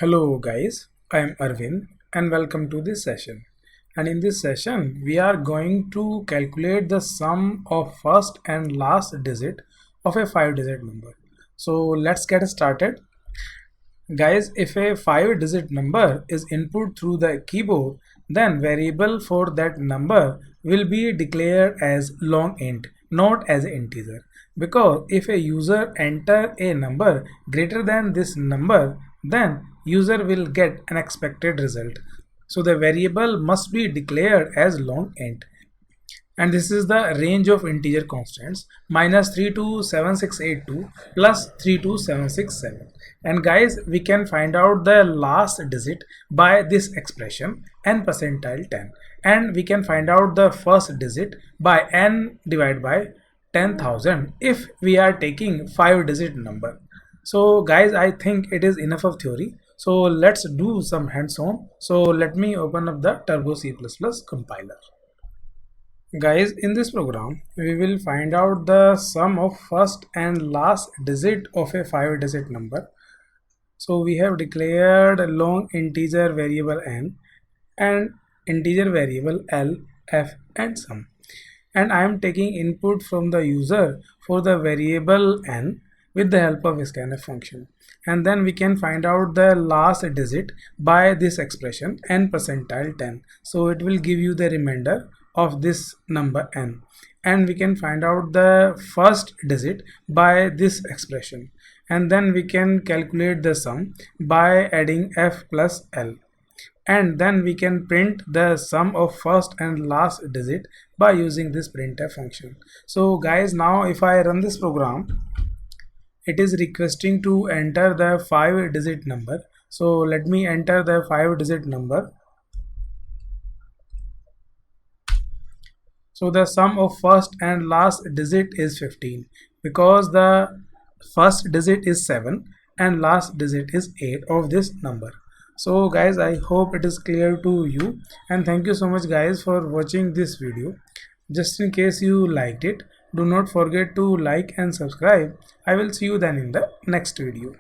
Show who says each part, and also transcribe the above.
Speaker 1: Hello guys, I am Arvind and welcome to this session. And in this session, we are going to calculate the sum of first and last digit of a 5-digit number. So let's get started. Guys, if a 5-digit number is input through the keyboard, then variable for that number will be declared as long int, not as integer. Because if a user enter a number greater than this number, then user will get an expected result. So the variable must be declared as long int. And this is the range of integer constants -327682 plus 32767. And guys, we can find out the last digit by this expression n percentile 10, and we can find out the first digit by n divided by 10,000 if we are taking 5-digit number. So guys, I think it is enough of theory, so let's do some hands-on. So let me open up the Turbo C++ compiler. Guys, in this program we will find out the sum of first and last digit of a 5-digit number. So we have declared a long integer variable n and integer variable l, f and sum, and I am taking input from the user for the variable n with the help of scanf function, and then we can find out the last digit by this expression n percentile 10. So it will give you the remainder of this number n, and we can find out the first digit by this expression, and then we can calculate the sum by adding f plus l, and then we can print the sum of first and last digit by using this printf function. So guys, now if I run this program, it is requesting to enter the 5-digit number. So let me enter the 5-digit number. So the sum of first and last digit is 15, because the first digit is 7 and last digit is 8 of this number. So guys, I hope it is clear to you, and thank you so much guys for watching this video. Just in case you liked it, do not forget to like and subscribe. I will see you then in the next video.